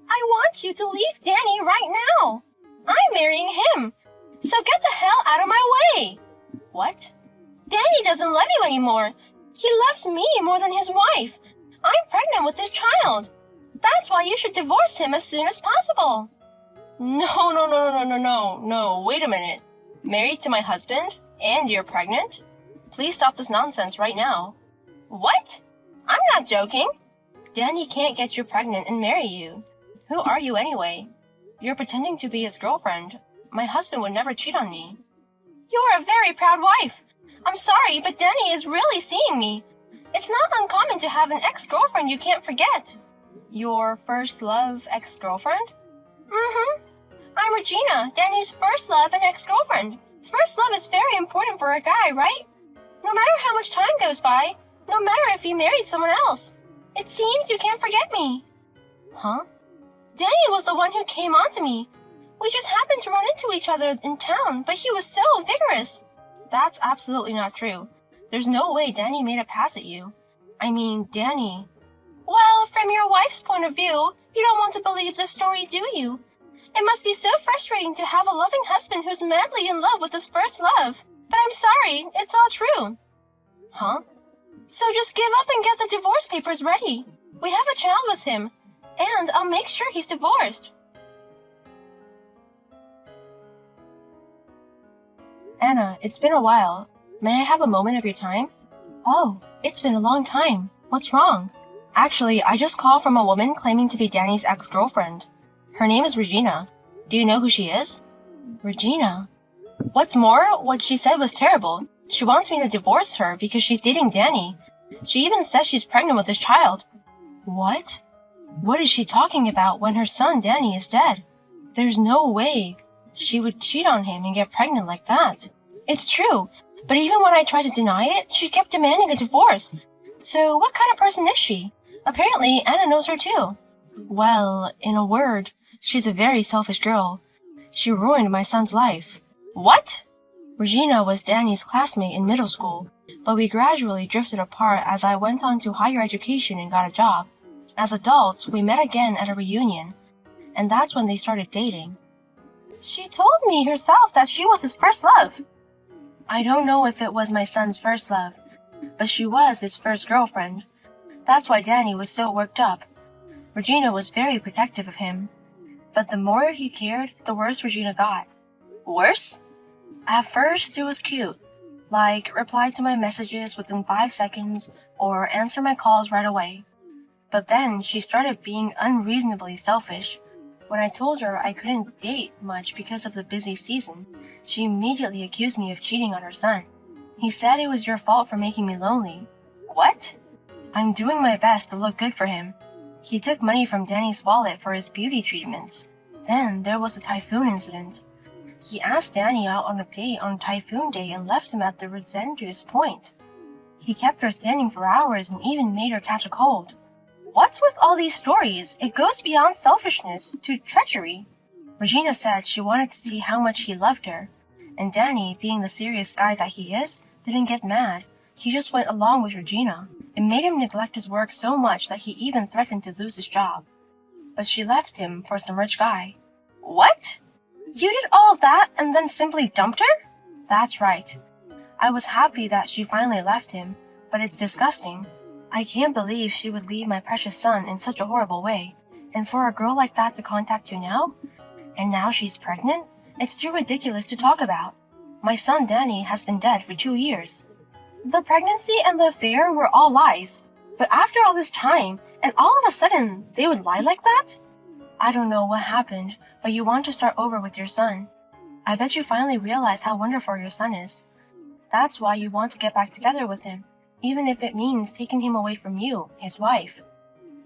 I want you to leave Danny right now. I'm marrying him. So get the hell out of my way. What? Danny doesn't love you anymore. He loves me more than his wife. I'm pregnant with this child. That's why you should divorce him as soon as possible. No, wait a minute. Married to my husband? And you're pregnant? Please stop this nonsense right now. What? I'm not joking. Danny can't get you pregnant and marry you. Who are you anyway? You're pretending to be his girlfriend. My husband would never cheat on me. You're a very proud wife. I'm sorry, but Danny is really seeing me. It's not uncommon to have an ex-girlfriend you can't forget. Your first love ex-girlfriend? Mm-hmm. I'm Regina, Danny's first love and ex-girlfriend. First love is very important for a guy, right? No matter how much time goes by, no matter if he married someone else. It seems you can't forget me. Huh? Danny was the one who came on to me. We just happened to run into each other in town, but he was so vigorous. That's absolutely not true. There's no way Danny made a pass at you. I mean, Danny. Well, from your wife's point of view, you don't want to believe the story, do you? It must be so frustrating to have a loving husband who's madly in love with his first love. But I'm sorry, it's all true. Huh? So just give up and get the divorce papers ready. We have a child with him, and I'll make sure he's divorced. Anna, it's been a while. May I have a moment of your time? Oh, it's been a long time. What's wrong? Actually, I just called from a woman claiming to be Danny's ex-girlfriend. Her name is Regina. Do you know who she is? Regina? What's more, what she said was terrible. She wants me to divorce her because she's dating Danny. She even says she's pregnant with his child. What? What is she talking about when her son Danny is dead? There's no way she would cheat on him and get pregnant like that. It's true, but even when I tried to deny it, she kept demanding a divorce. So what kind of person is she? Apparently, Anna knows her too. Well, in a word, she's a very selfish girl. She ruined my son's life. What? Regina was Danny's classmate in middle school, but we gradually drifted apart as I went on to higher education and got a job. As adults, we met again at a reunion, and that's when they started dating. She told me herself that she was his first love. I don't know if it was my son's first love, but she was his first girlfriend. That's why Danny was so worked up. Regina was very protective of him, but the more he cared, the worse Regina got. Worse? At first, it was cute, like reply to my messages within 5 seconds or answer my calls right away. But then she started being unreasonably selfish. When I told her I couldn't date much because of the busy season, she immediately accused me of cheating on her son. He said it was your fault for making me lonely. What? I'm doing my best to look good for him. He took money from Danny's wallet for his beauty treatments. Then there was a typhoon incident. He asked Danny out on a date on Typhoon Day and left him at the Resendius Point. He kept her standing for hours and even made her catch a cold. What's with all these stories? It goes beyond selfishness to treachery. Regina said she wanted to see how much he loved her, and Danny, being the serious guy that he is, didn't get mad. He just went along with Regina. It made him neglect his work so much that he even threatened to lose his job. But she left him for some rich guy. What? You did all that and then simply dumped her? That's right. I was happy that she finally left him, but it's disgusting. I can't believe she would leave my precious son in such a horrible way. And for a girl like that to contact you now? And now she's pregnant? It's too ridiculous to talk about. My son Danny has been dead for 2 years. The pregnancy and the affair were all lies. But after all this time, and all of a sudden, they would lie like that? I don't know what happened, but you want to start over with your son. I bet you finally realize how wonderful your son is. That's why you want to get back together with him, even if it means taking him away from you, his wife.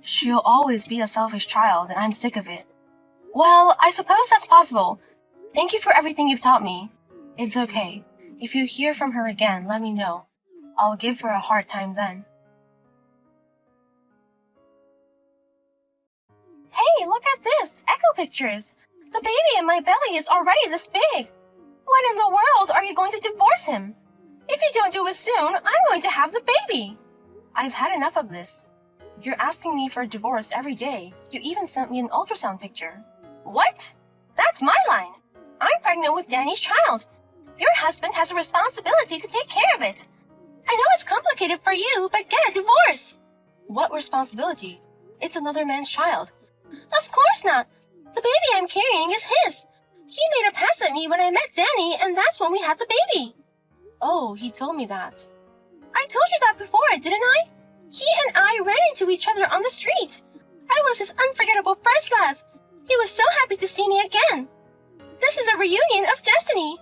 She'll always be a selfish child, and I'm sick of it. Well, I suppose that's possible. Thank you for everything you've taught me. It's okay. If you hear from her again, let me know. I'll give her a hard time then. Hey, look at this! Echo pictures! The baby in my belly is already this big! When in the world are you going to divorce him? If you don't do it soon, I'm going to have the baby! I've had enough of this. You're asking me for a divorce every day. You even sent me an ultrasound picture. What? That's my line. I'm pregnant with Danny's child. Your husband has a responsibility to take care of it. I know it's complicated for you, but get a divorce. What responsibility? It's another man's child. Of course not. The baby I'm carrying is his. He made a pass at me when I met Danny, and that's when we had the baby. Oh, he told me that. I told you that before, didn't I? He and I ran into each other on the street. I was his unforgettable first love. He was so happy to see me again. This is a reunion of destiny.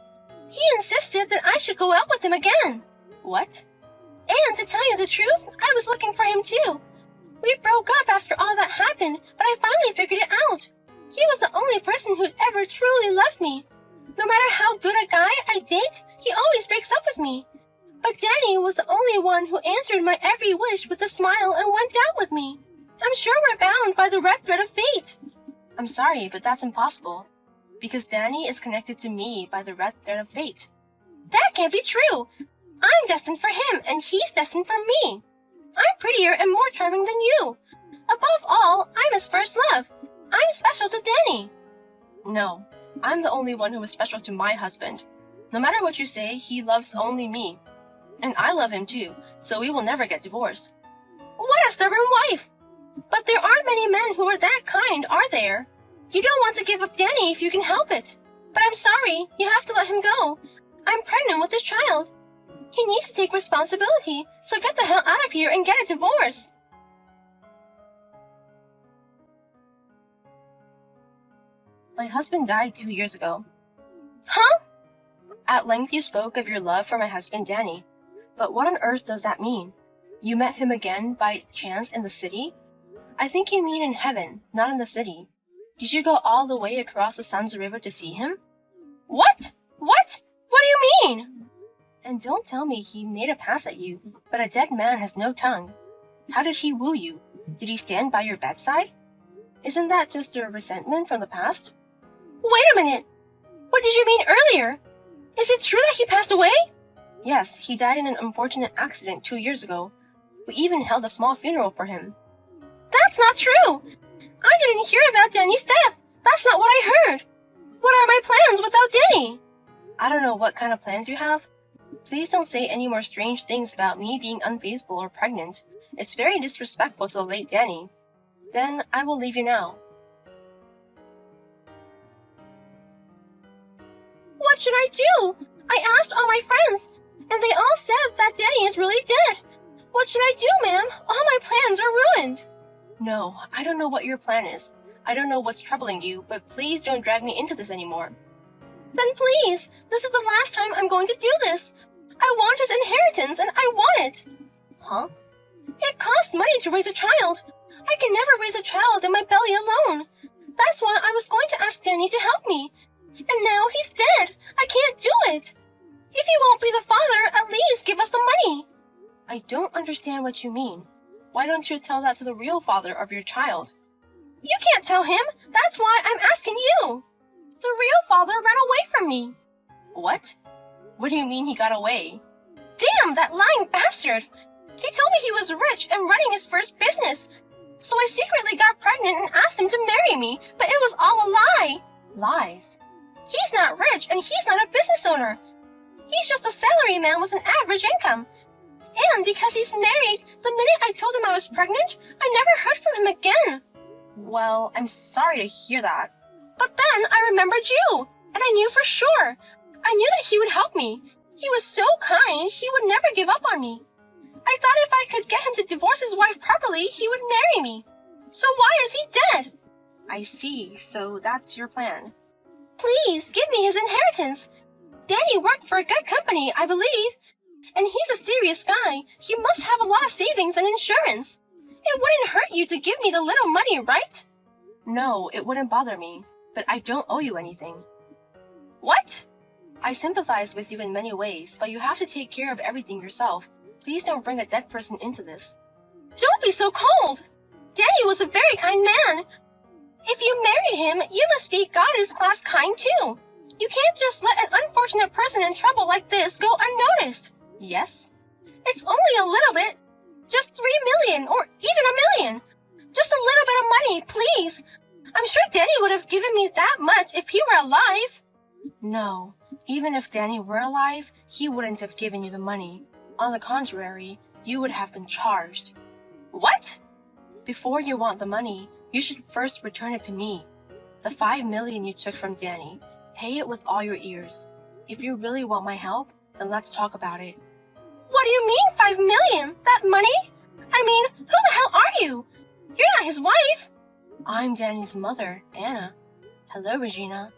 He insisted that I should go out with him again. What? And to tell you the truth, I was looking for him too. We broke up after all that happened, but I finally figured it out. He was the only person who'd ever truly loved me. No matter how good a guy I date, he always breaks up with me. But Danny was the only one who answered my every wish with a smile and went out with me. I'm sure we're bound by the red thread of fate. I'm sorry, but that's impossible. Because Danny is connected to me by the red thread of fate. That can't be true. I'm destined for him, and he's destined for me. I'm prettier and more charming than you. Above all, I'm his first love. I'm special to Danny. No, I'm the only one who is special to my husband. No matter what you say, he loves only me. And I love him too, so we will never get divorced. What a stubborn wife! But there aren't many men who are that kind, are there? You don't want to give up Danny if you can help it. But I'm sorry, you have to let him go. I'm pregnant with this child. He needs to take responsibility, so get the hell out of here and get a divorce. My husband died 2 years ago. Huh? At length you spoke of your love for my husband Danny. But what on earth does that mean? You met him again by chance in the city? I think you mean in heaven, not in the city. Did you go all the way across the Sun's River to see him? What? What? What do you mean? And don't tell me he made a pass at you, but a dead man has no tongue. How did he woo you? Did he stand by your bedside? Isn't that just a resentment from the past? Wait a minute! What did you mean earlier? Is it true that he passed away? Yes, he died in an unfortunate accident 2 years ago. We even held a small funeral for him. That's not true! I didn't hear about Danny's death! That's not what I heard! What are my plans without Danny? I don't know what kind of plans you have. Please don't say any more strange things about me being unfaithful or pregnant. It's very disrespectful to the late Danny. Then I will leave you now. What should I do? I asked all my friends, and they all said that Danny is really dead. What should I do, ma'am? All my plans are ruined. No, I don't know what your plan is. I don't know what's troubling you, but please don't drag me into this anymore. Then please, this is the last time I'm going to do this. I want his inheritance, and I want it. Huh? It costs money to raise a child. I can never raise a child in my belly alone. That's why I was going to ask Danny to help me. And now he's dead. I can't do it. If he won't be the father, at least give us the money. I don't understand what you mean. Why don't you tell that to the real father of your child? You can't tell him. That's why I'm asking you. The real father ran away from me. What? What do you mean he got away? Damn, that lying bastard! He told me he was rich and running his first business. So I secretly got pregnant and asked him to marry me, but it was all a lie. Lies? He's not rich and he's not a business owner. He's just a salaryman with an average income. And because he's married, the minute I told him I was pregnant, I never heard from him again. Well, I'm sorry to hear that. But then I remembered you, and I knew for sure. I knew that he would help me. He was so kind, he would never give up on me. I thought if I could get him to divorce his wife properly, he would marry me. So why is he dead? I see, so that's your plan. Please, give me his inheritance. Danny worked for a good company, I believe. And he's a serious guy. He must have a lot of savings and insurance. It wouldn't hurt you to give me the little money, right? No, it wouldn't bother me. But I don't owe you anything. What? I sympathize with you in many ways, but you have to take care of everything yourself. Please don't bring a dead person into this. Don't be so cold! Danny was a very kind man. If you married him, you must be goddess-class kind too. You can't just let an unfortunate person in trouble like this go unnoticed. Yes? It's only a little bit. Just 3 million or even a million. Just a little bit of money, please. I'm sure Danny would have given me that much if he were alive. No, even if Danny were alive, he wouldn't have given you the money. On the contrary, you would have been charged. What? Before you want the money, you should first return it to me. The 5 million you took from Danny, pay it with all your ears. If you really want my help, then let's talk about it. What do you mean 5 million? That money? I mean, who the hell are you? You're not his wife. I'm Danny's mother, Anna. Hello, Regina.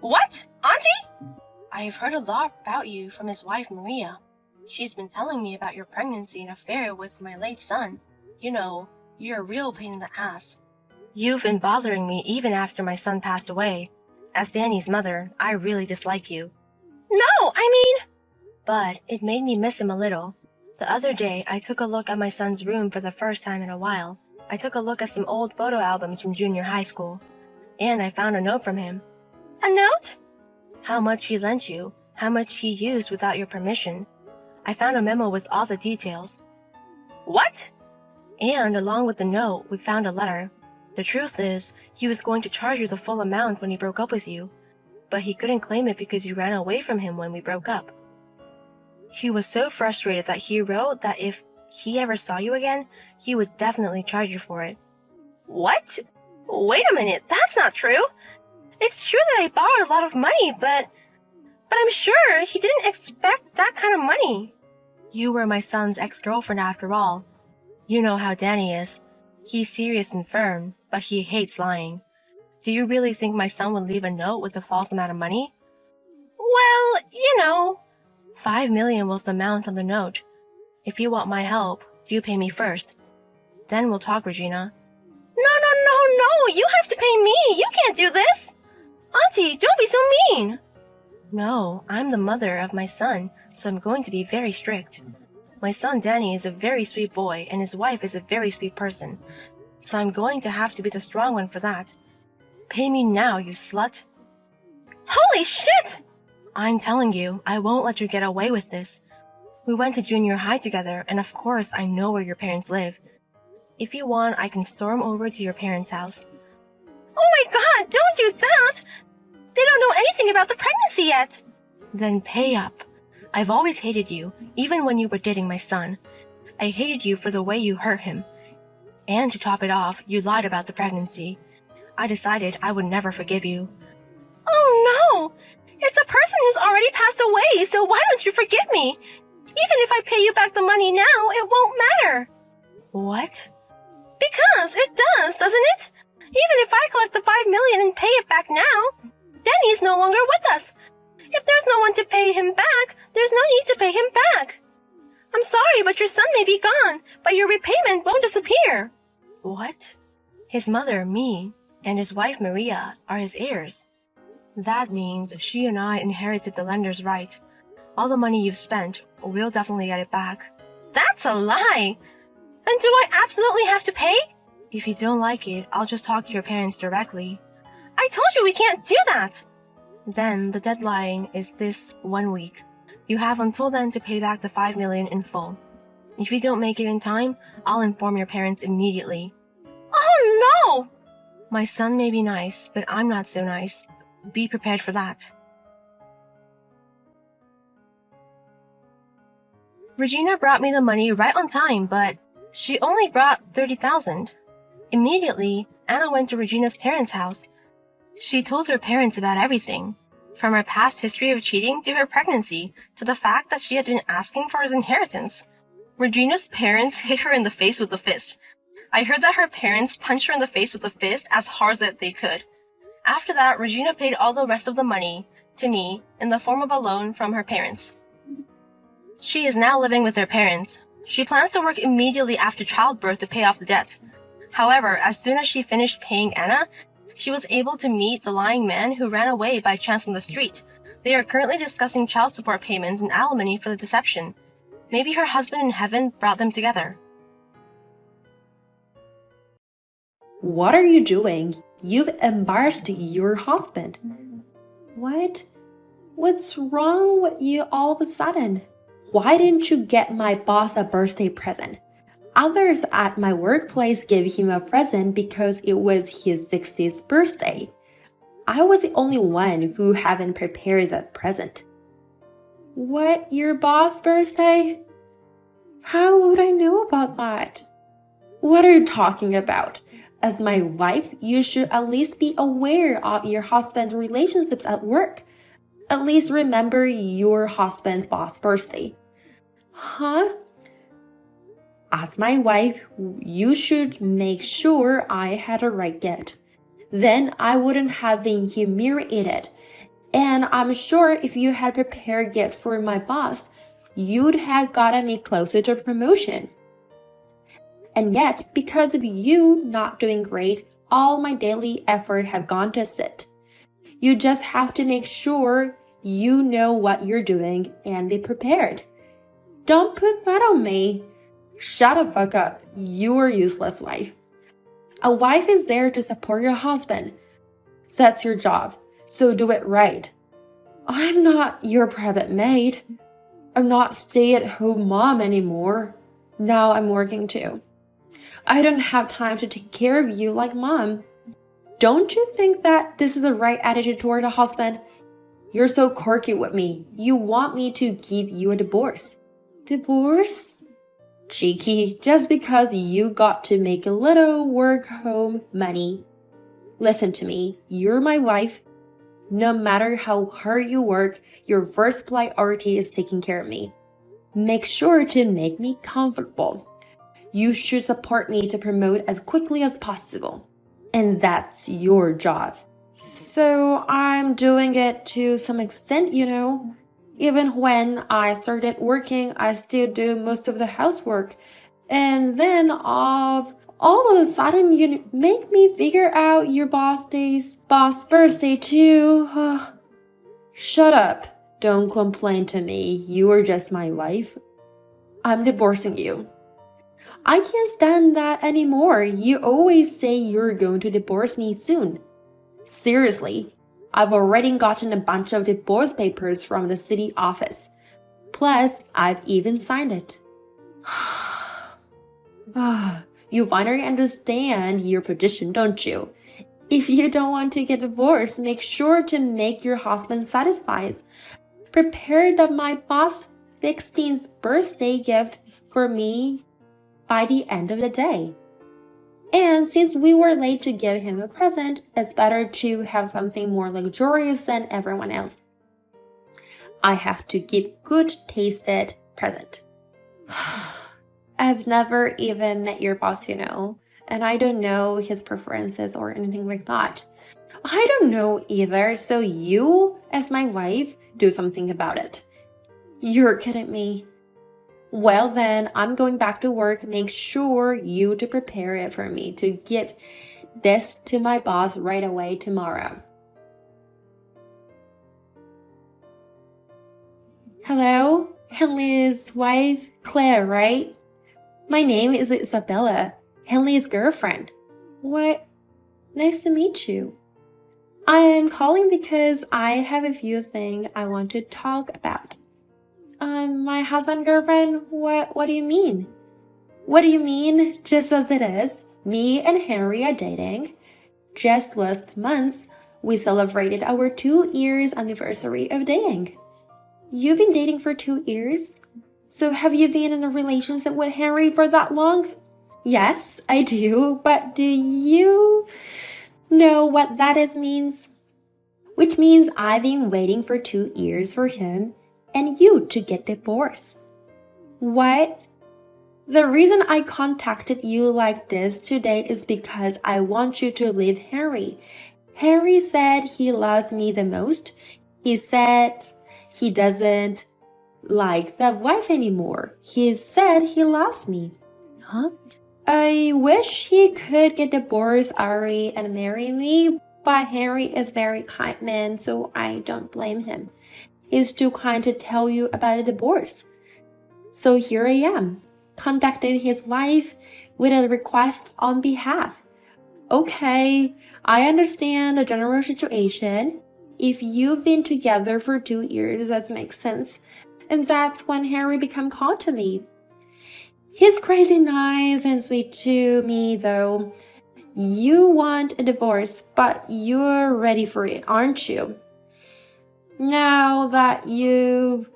What? Auntie? I've heard a lot about you from his wife, Maria. She's been telling me about your pregnancy and affair with my late son. You know, you're a real pain in the ass. You've been bothering me even after my son passed away. As Danny's mother, I really dislike you. No, I mean... But it made me miss him a little. The other day, I took a look at my son's room for the first time in a while. I took a look at some old photo albums from junior high school. And I found a note from him. A note? How much he lent you, how much he used without your permission. I found a memo with all the details. What? And along with the note, we found a letter. The truth is, he was going to charge you the full amount when he broke up with you. But he couldn't claim it because you ran away from him when we broke up. He was so frustrated that he wrote that if he ever saw you again, he would definitely charge you for it. What? Wait a minute, that's not true. It's true that I borrowed a lot of money, but I'm sure he didn't expect that kind of money. You were my son's ex-girlfriend after all. You know how Danny is. He's serious and firm, but he hates lying. Do you really think my son would leave a note with a false amount of money? Well, you know... 5 million was the amount on the note. If you want my help, you pay me first. Then we'll talk, Regina. No, you have to pay me. You can't do this. Auntie, don't be so mean. No, I'm the mother of my son, so I'm going to be very strict. My son Danny is a very sweet boy, and his wife is a very sweet person. So I'm going to have to be the strong one for that. Pay me now, you slut. Holy shit! I'm telling you, I won't let you get away with this. We went to junior high together, and of course I know where your parents live. If you want, I can storm over to your parents' house. Oh my god, don't do that! They don't know anything about the pregnancy yet. Then pay up. I've always hated you, even when you were dating my son. I hated you for the way you hurt him. And to top it off, you lied about the pregnancy. I decided I would never forgive you. Oh no! It's a person who's already passed away, so why don't you forgive me? Even if I pay you back the money now, it won't matter. What? Because it does, doesn't it? Even if I collect the 5 million and pay it back now, Danny's no longer with us. If there's no one to pay him back, there's no need to pay him back. I'm sorry, but your son may be gone, but your repayment won't disappear. What? His mother, me, and his wife, Maria, are his heirs. That means she and I inherited the lender's right. All the money you've spent, we'll definitely get it back. That's a lie! Then do I absolutely have to pay? If you don't like it, I'll just talk to your parents directly. I told you we can't do that! Then the deadline is this 1 week. You have until then to pay back the 5 million in full. If you don't make it in time, I'll inform your parents immediately. Oh no! My son may be nice, but I'm not so nice. Be prepared for that. Regina brought me the money right on time, but she only brought 30,000. Immediately, Anna went to Regina's parents' house. She told her parents about everything, from her past history of cheating to her pregnancy, to the fact that she had been asking for his inheritance. Regina's parents hit her in the face with a fist. I heard that her parents punched her in the face with a fist as hard as they could. After that, Regina paid all the rest of the money to me in the form of a loan from her parents. She is now living with her parents. She plans to work immediately after childbirth to pay off the debt. However, as soon as she finished paying Anna, she was able to meet the lying man who ran away by chance on the street. They are currently discussing child support payments and alimony for the deception. Maybe her husband in heaven brought them together. What are you doing? You've embarrassed your husband. What? What's wrong with you all of a sudden? Why didn't you get my boss a birthday present? Others at my workplace gave him a present because it was his 60th birthday. I was the only one who hadn't prepared that present. What, your boss' birthday? How would I know about that? What are you talking about? As my wife, you should at least be aware of your husband's relationships at work. At least remember your husband's boss' birthday. Huh? As my wife, you should make sure I had a right gift. Then I wouldn't have been humiliated. And I'm sure if you had prepared a gift for my boss, you'd have gotten me closer to promotion. And yet, because of you not doing great, all my daily effort have gone to sit. You just have to make sure you know what you're doing and be prepared. Don't put that on me. Shut the fuck up. You're a useless wife. A wife is there to support your husband. That's your job, so do it right. I'm not your private maid. I'm not stay-at-home mom anymore. Now I'm working too. I don't have time to take care of you like mom. Don't you think that this is the right attitude toward a husband? You're so quirky with me. You want me to give you a divorce. Divorce? Cheeky, just because you got to make a little work-home money. Listen to me, you're my wife. No matter how hard you work, your first priority is taking care of me. Make sure to make me comfortable. You should support me to promote as quickly as possible. And that's your job. So I'm doing it to some extent, you know. Even when I started working, I still do most of the housework. And then all of a sudden, you make me figure out your boss birthday too. Shut up. Don't complain to me. You are just my wife. I'm divorcing you. I can't stand that anymore. You always say you're going to divorce me soon. Seriously. I've already gotten a bunch of divorce papers from the city office. Plus, I've even signed it. You finally understand your position, don't you? If you don't want to get divorced, make sure to make your husband satisfied. Prepare my boss' 16th birthday gift for me by the end of the day. And since we were late to give him a present, it's better to have something more luxurious than everyone else. I have to give good-tasted present. I've never even met your boss, you know, and I don't know his preferences or anything like that. I don't know either, so you, as my wife, do something about it. You're kidding me. Well then, I'm going back to work. Make sure you to prepare it for me to give this to my boss right away tomorrow. Hello, Henley's wife, Claire, right? My name is Isabella, Henley's girlfriend. What? Nice to meet you. I'm calling because I have a few things I want to talk about. My husband, girlfriend, what do you mean? What do you mean, just as it is? Me and Harry are dating. Just last month, we celebrated our 2 years anniversary of dating. You've been dating for 2 years? So have you been in a relationship with Harry for that long? Yes, I do, but do you know what that means? Which means I've been waiting for 2 years for him and you to get divorced. What? The reason I contacted you like this today is because I want you to leave Harry. Harry said he loves me the most. He said he doesn't like the wife anymore. He said he loves me. Huh? I wish he could get divorced, Ari, and marry me, but Harry is a very kind man, so I don't blame him. He's too kind to tell you about a divorce. So here I am, contacting his wife with a request on behalf. Okay, I understand the general situation. If you've been together for 2 years, that makes sense. And that's when Harry became called to me. He's crazy nice and sweet to me, though. You want a divorce, but you're ready for it, aren't you? Now that you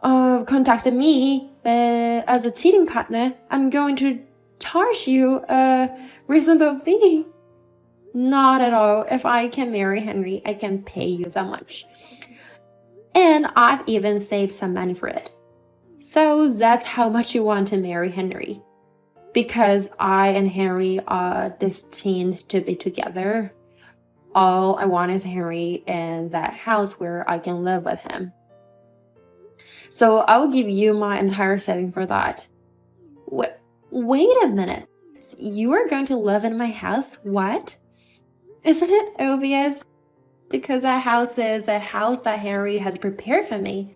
contacted me as a cheating partner, I'm going to charge you a reasonable fee. Not at all. If I can marry Henry, I can pay you that much. And I've even saved some money for it. So that's how much you want to marry Henry. Because I and Henry are destined to be together. All I want is Henry and that house where I can live with him. So I'll give you my entire saving for that. Wait a minute. You are going to live in my house? What? Isn't it obvious? Because that house is a house that Henry has prepared for me.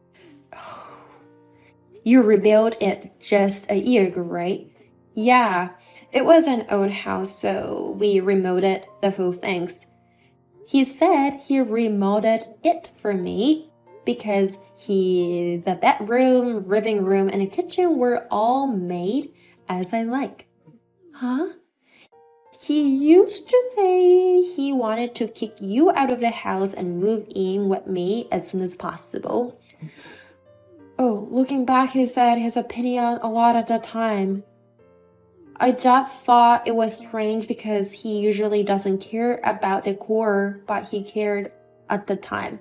You rebuilt it just a year ago, right? Yeah, it was an old house, so we remodeled the full things. He said he remodeled it for me because the bedroom, living room, and the kitchen were all made as I like. Huh? He used to say he wanted to kick you out of the house and move in with me as soon as possible. Oh, looking back, he said his opinion a lot at the time. I just thought it was strange because he usually doesn't care about decor, but he cared at the time.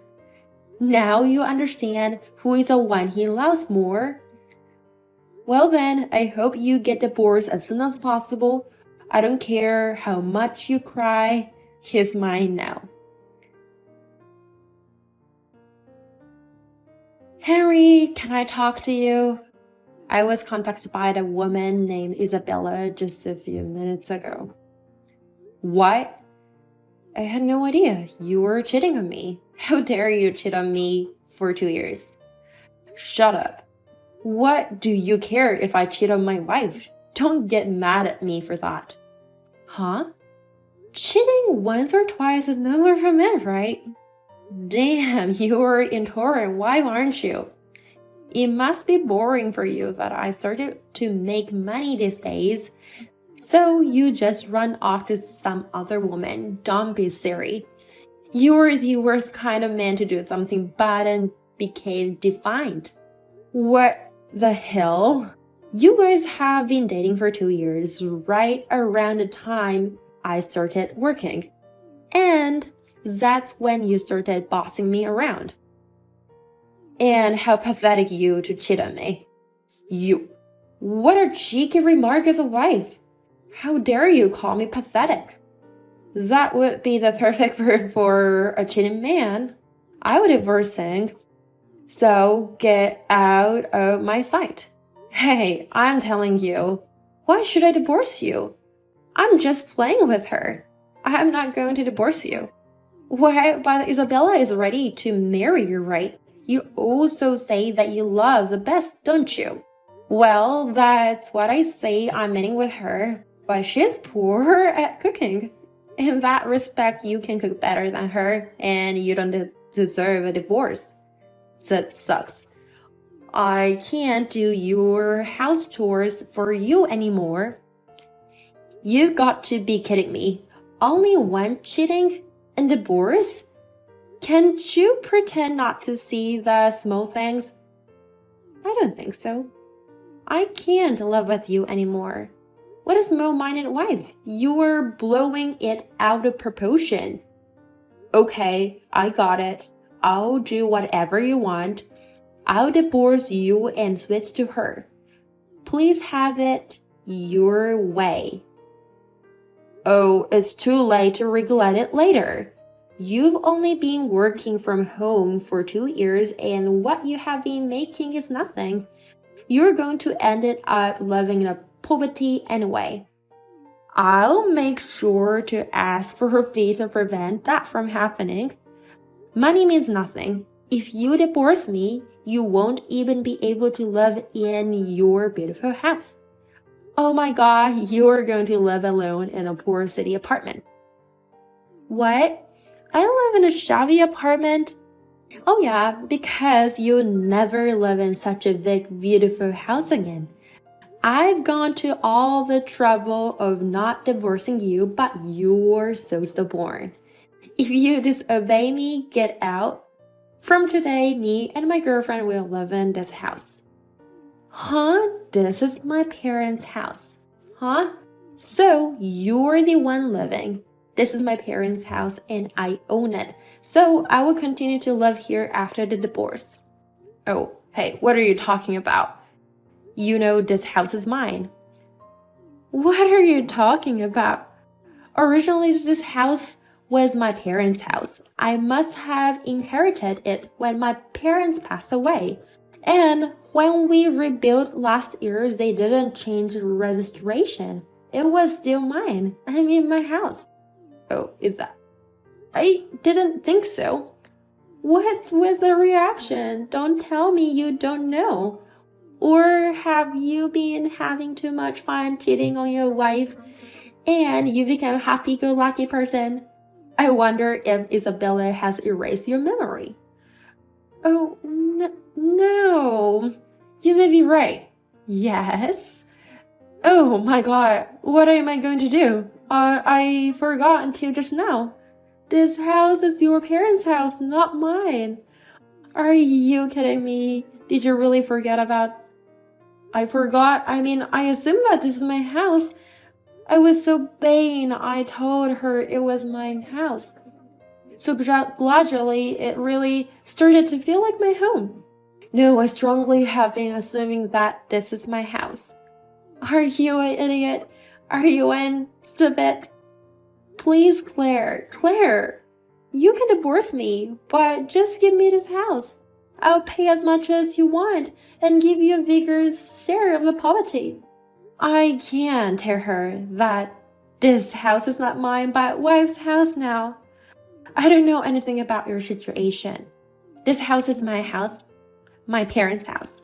Now you understand who is the one he loves more. Well then, I hope you get divorced as soon as possible. I don't care how much you cry. He's mine now. Henry, can I talk to you? I was contacted by a woman named Isabella just a few minutes ago. What? I had no idea. You were cheating on me. How dare you cheat on me for 2 years? Shut up. What do you care if I cheat on my wife? Don't get mad at me for that. Huh? Cheating once or twice is no more from it, right? Damn, you're intolerant. Why aren't you? It must be boring for you that I started to make money these days. So you just run off to some other woman. Don't be silly. You're the worst kind of man to do something bad and became defiant. What the hell? You guys have been dating for 2 years, right around the time I started working. And that's when you started bossing me around. And how pathetic you to cheat on me. You. What a cheeky remark as a wife. How dare you call me pathetic? That would be the perfect word for a cheating man. I would divorce him. So get out of my sight. Hey, I'm telling you, why should I divorce you? I'm just playing with her. I'm not going to divorce you. Why, but Isabella is ready to marry you, right? You also say that you love the best, don't you? Well, that's what I say I'm meeting with her, but she's poor at cooking. In that respect, you can cook better than her, and you don't deserve a divorce. That sucks. I can't do your house chores for you anymore. You got to be kidding me. Only one cheating and divorce? Can't you pretend not to see the small things? I don't think so. I can't live with you anymore. What a small-minded wife. You are blowing it out of proportion. Okay, I got it. I'll do whatever you want. I'll divorce you and switch to her. Please have it your way. Oh, it's too late to regret it later. You've only been working from home for 2 years and what you have been making is nothing. You're going to end up living in poverty anyway. I'll make sure to ask for her fee to prevent that from happening. Money means nothing. If you divorce me, you won't even be able to live in your beautiful house. Oh my God, you're going to live alone in a poor city apartment. What? I live in a shabby apartment? Oh yeah, because you'll never live in such a big, beautiful house again. I've gone to all the trouble of not divorcing you, but you're so stubborn. If you disobey me, get out. From today, me and my girlfriend will live in this house. Huh? This is my parents' house. Huh? So you're the one living. This is my parents' house and I own it. So I will continue to live here after the divorce. Oh, hey, what are you talking about? You know this house is mine. What are you talking about? Originally, this house was my parents' house. I must have inherited it when my parents passed away. And when we rebuilt last year, they didn't change the registration. It was still mine. I mean, my house. Oh, is that? I didn't think so. What's with the reaction? Don't tell me you don't know. Or have you been having too much fun cheating on your wife and you become a happy-go-lucky person? I wonder if Isabella has erased your memory. Oh, no. You may be right. Yes. Oh my god, what am I going to do? I forgot until just now. This house is your parents' house, not mine. Are you kidding me? Did you really forget about... I forgot. I mean, I assumed that this is my house. I was so vain. I told her it was my house. So gradually, it really started to feel like my home. No, I strongly have been assuming that this is my house. Are you an idiot? Are you an stupid? Please, Claire, you can divorce me, but just give me this house. I'll pay as much as you want and give you a bigger share of the property. I can't tell her that this house is not mine, but wife's house now. I don't know anything about your situation. This house is my house, my parents' house.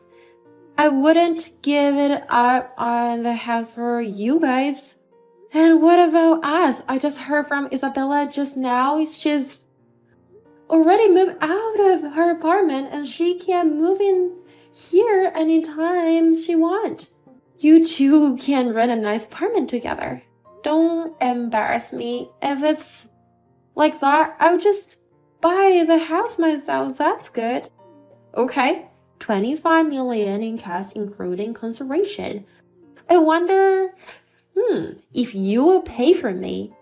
I wouldn't give it up on the house for you guys. And what about us? I just heard from Isabella just now. She's already moved out of her apartment and she can move in here anytime she wants. You two can rent a nice apartment together. Don't embarrass me. If it's like that, I'll just buy the house myself. That's good. Okay, 25 million in cash including consolation. I wonder, if you will pay for me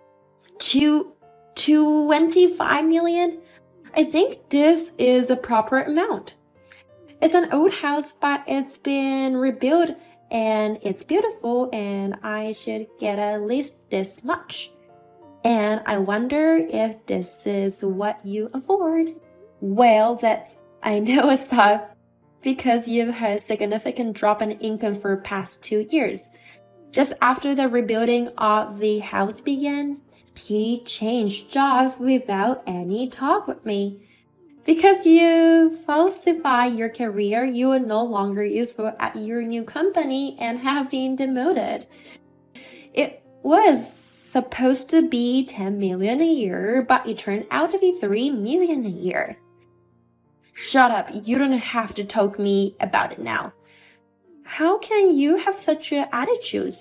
25 million? I think this is a proper amount. It's an old house, but it's been rebuilt and it's beautiful and I should get at least this much. And I wonder if this is what you afford. Well, I know it's tough because you've had a significant drop in income for the past 2 years. Just after the rebuilding of the house began, he changed jobs without any talk with me. Because you falsify your career, you are no longer useful at your new company and have been demoted. It was supposed to be 10 million a year, but it turned out to be 3 million a year. Shut up, you don't have to talk to me about it now. How can you have such an attitude?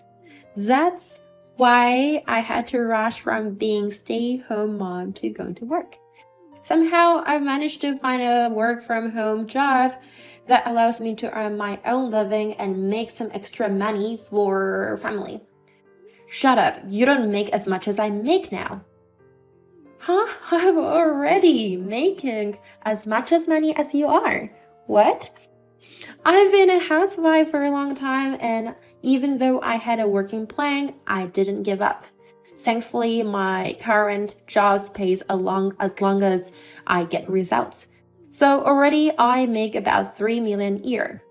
That's why I had to rush from being stay-home mom to going to work. Somehow I managed to find a work-from-home job that allows me to earn my own living and make some extra money for family. Shut up, you don't make as much as I make now. Huh? I'm already making as much as money as you are. What? I've been a housewife for a long time, and even though I had a working plan, I didn't give up. Thankfully, my current job pays as long as I get results. So already I make about 3 million a year.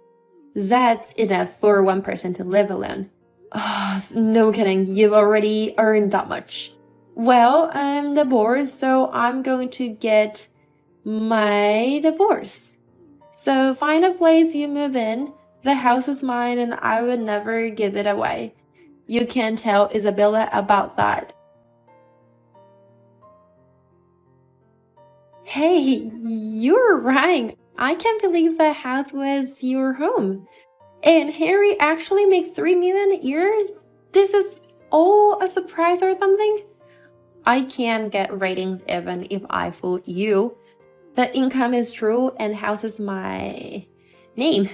That's enough for one person to live alone. Oh, no kidding, you've already earned that much. Well, I'm divorced, so I'm going to get my divorce. So find a place you move in. The house is mine and I would never give it away. You can tell Isabella about that. Hey, you're right. I can't believe the house was your home. And Harry actually makes 3 million a year? This is all a surprise or something? I can't get ratings even if I fooled you. The income is true and house is my name.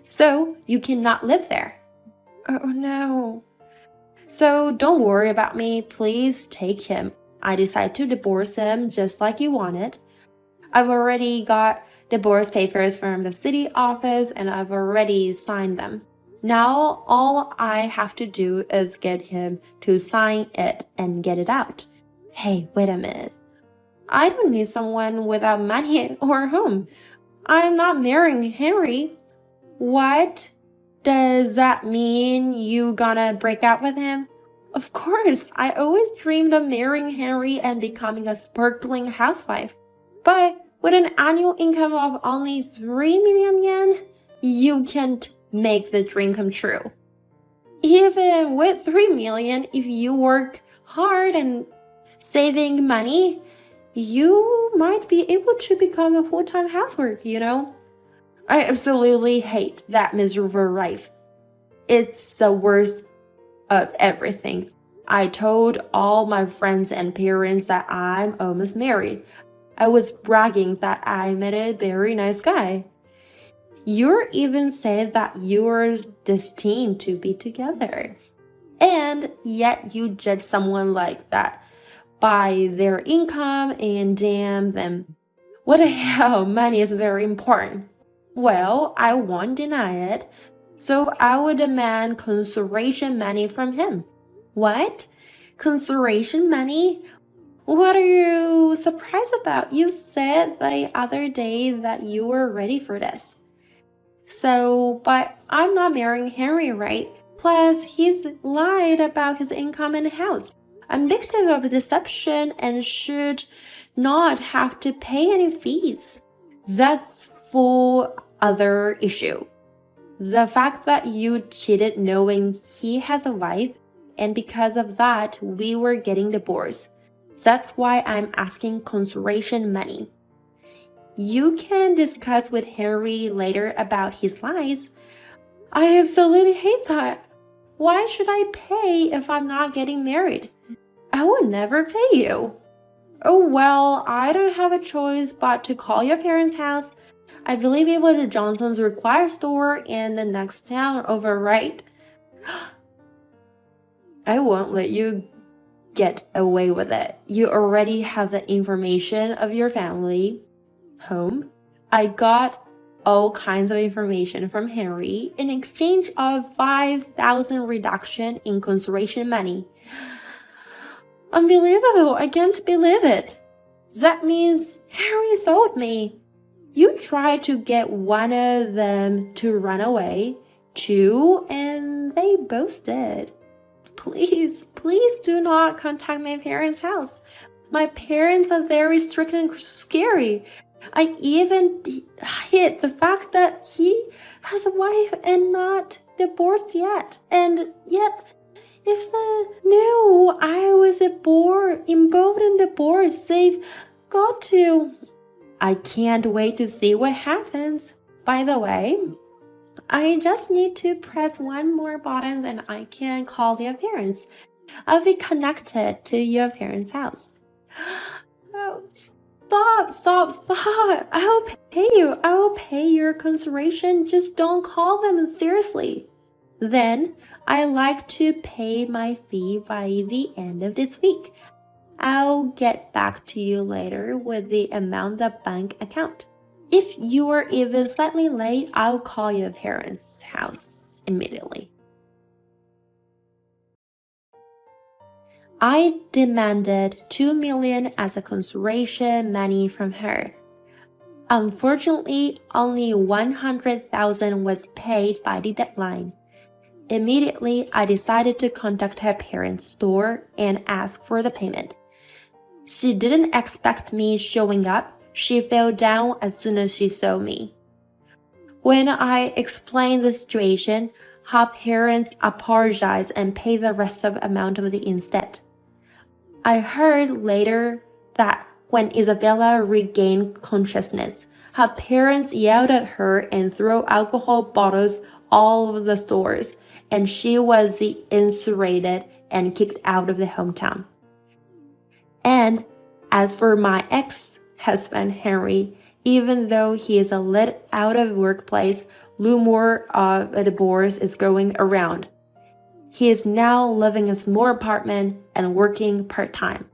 So you cannot live there. Oh no. So don't worry about me. Please take him. I decided to divorce him just like you wanted. I've already got divorce papers from the city office and I've already signed them. Now all I have to do is get him to sign it and get it out. Hey, wait a minute. I don't need someone without money or a home. I'm not marrying Henry. What? Does that mean you gonna break up with him? Of course, I always dreamed of marrying Henry and becoming a sparkling housewife. But with an annual income of only 3 million yen, you can't make the dream come true. Even with 3 million, if you work hard and saving money, you might be able to become a full-time housewife, you know? I absolutely hate that miserable life. It's the worst of everything. I told all my friends and parents that I'm almost married. I was bragging that I met a very nice guy. You even said that you're destined to be together. And yet you judge someone like that by their income and damn them. What the hell, money is very important. Well, I won't deny it, so I would demand consolation money from him. What? Consolation money? What are you surprised about? You said the other day that you were ready for this. So, but I'm not marrying Henry, right? Plus, he's lied about his income and house. I'm victim of deception and should not have to pay any fees. That's full other issue. The fact that you cheated knowing he has a wife, and because of that, we were getting divorced. That's why I'm asking consolation money. You can discuss with Henry later about his lies. I absolutely hate that. Why should I pay if I'm not getting married? I will never pay you. Oh well, I don't have a choice but to call your parents' house. I believe it was the Johnson's Require store in the next town over, right? I won't let you get away with it. You already have the information of your family home. I got all kinds of information from Henry in exchange of 5,000 reduction in consolation money. Unbelievable, I can't believe it. That means Henry sold me. You tried to get one of them to run away, too, and they both did. Please do not contact my parents' house. My parents are very strict and scary. I even hid the fact that he has a wife and not divorced yet. And yet, if they knew I was involved in divorce, they've got to. I can't wait to see what happens. By the way, I just need to press one more button and I can call their parents. I'll be connected to your parents' house. Oh, stop. I will pay you. I will pay your consideration. Just don't call them seriously. Then I like to pay my fee by the end of this week. I'll get back to you later with the amount of bank account. If you are even slightly late, I'll call your parents' house immediately. I demanded 2 million as a consideration money from her. Unfortunately, only 100,000 was paid by the deadline. Immediately, I decided to contact her parents' store and ask for the payment. She didn't expect me showing up. She fell down as soon as she saw me. When I explained the situation, her parents apologized and paid the rest of the amount of the instead. I heard later that when Isabella regained consciousness, Her parents yelled at her and threw alcohol bottles all over the stores, and she was incinerated and kicked out of the hometown. And as for my ex-husband, Henry, even though he is let out of the workplace, rumor of a divorce is going around. He is now living in a small apartment and working part-time.